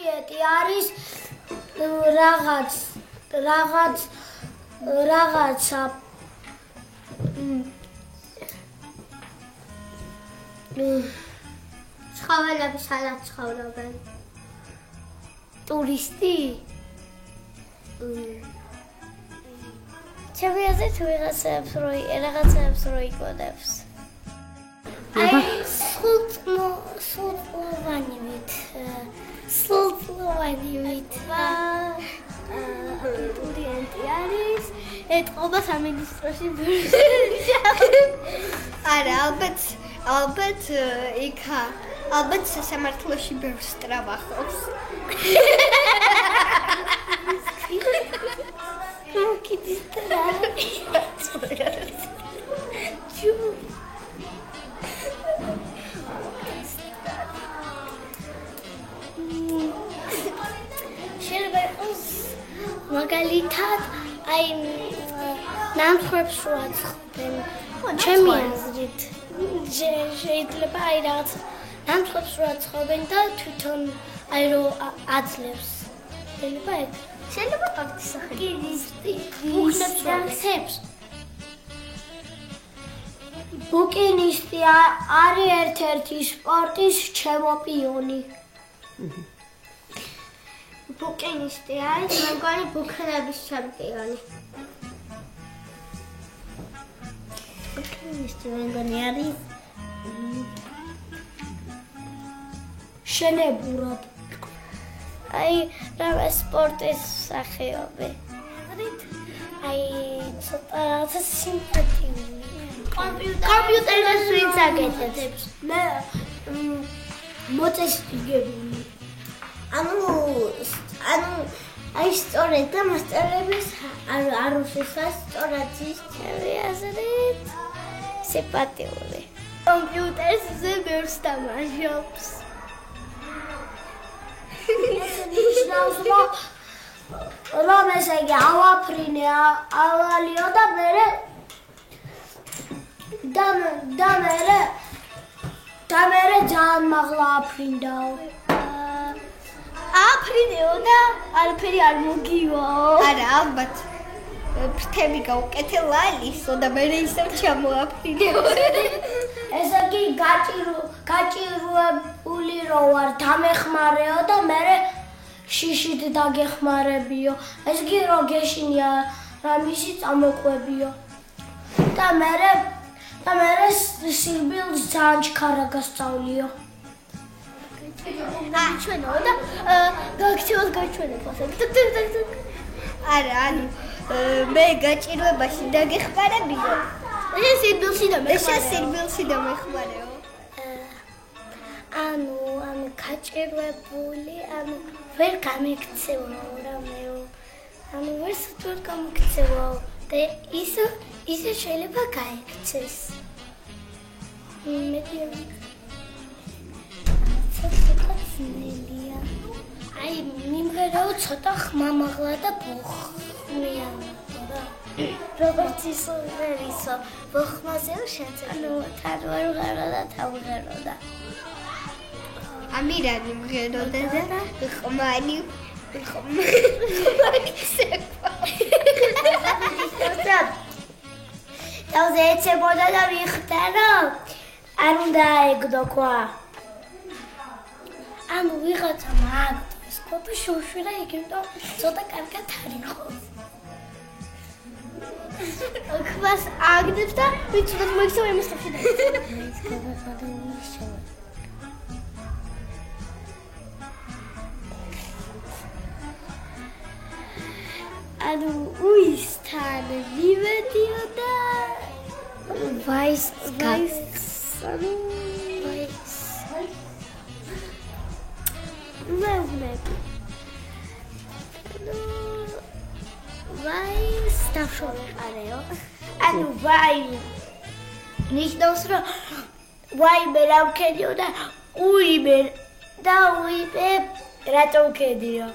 დიეტი არის რაღაცა ცხოველები სადაც ცხოვრობენ? ტურისტი? ჩემი აზრით რაღაცებს რო იკოდებს. აი სულწლოვანივით აბიტურიენტი არის ეთყობა სამინისტროში არა ალბათ იქა ალბათ სასამართლოში ბევრ სტრაბახობს მოკიდის ტრაბი მაგალითად აი ნამთვრებს რო აცხობენ ჩემი აზრით შეიძლება აი რაღაც ნამთვრებს რო აცხობენ და თვითონ აი რო აძლევს შეიძლება ფაქტის სახელით ბუქნებს რო აცხებს ბუკინისტი არის ერთ-ერთი სპორტის ჩემპიონი ბუკინისტი არის მეგონი ბუქნების ჩემპიონი. ბუკინისტი მეგონი არის შენებურად. აი რა სპორტის სახეობი. აი ცოტა სიმპათიური. კომპიუტერს ვინც აკეთებს. მე მოწესრიგებული. ანუ აი სწორედ და მასწავლებლებს არ უშეშას სწორად ის ჩემი აზრით სიმპათიური კომპიუტერზე ბევრს დამაჟობს რომ ესე იგი ავაფრინე ავალიო და მერე ძალიან მაღლა აფრინდაო აფრინეო და არაფერი არ მოგივა. არა, ალბათ ფრთები გავუკეთე ლალისო და მე ისევ ჩამოაფრინეო. ესე იგი გაჭირვებული რო ვარ დამეხმარეო და მე შიშით დაგეხმარებიო. ესე იგი რო გეშინია რამისი წამოყვებიო. და მე სირბილს ძალიან ჩქარა გასწავლიო. ჩვენო და გაქცევას გაჩვენებ ასე. არა, ანუ მე გაჭირვებაში დაგეხმარებიო. ეს სირბილში დამეხმარეო. ანუ გაჭირვებული, ვერ გამიქცევო რამეო. ვერ გამიქცევო და ისე შეიძლება გაიქცეს. ნელია. აი მიმღერაო ცოტა ხმამაღლა და ბოხმია. როგორც ისო ბოხმაზე შეწენო თავღერო და თავღეროდა. ამირანი მღეროდა და ხმანი თავზე ეცებოდა და ვიხდა რომ არ უნდა ეგდო ყვა. ანუ ვიღაცა მაგდოს კოპი შოშურა იგივე ცოტა კარგად არიხოს. ქვას აგდებს და ვიცოდეთ მოიქცევა იმის თავში და ანუ უისთან მივედიო და ვაის ვაის დავშოვიყარეო. ანუ ვაი ნიშნავს რომ ვაიმე რა ვქენიო და უიმე რატო ვქენიო.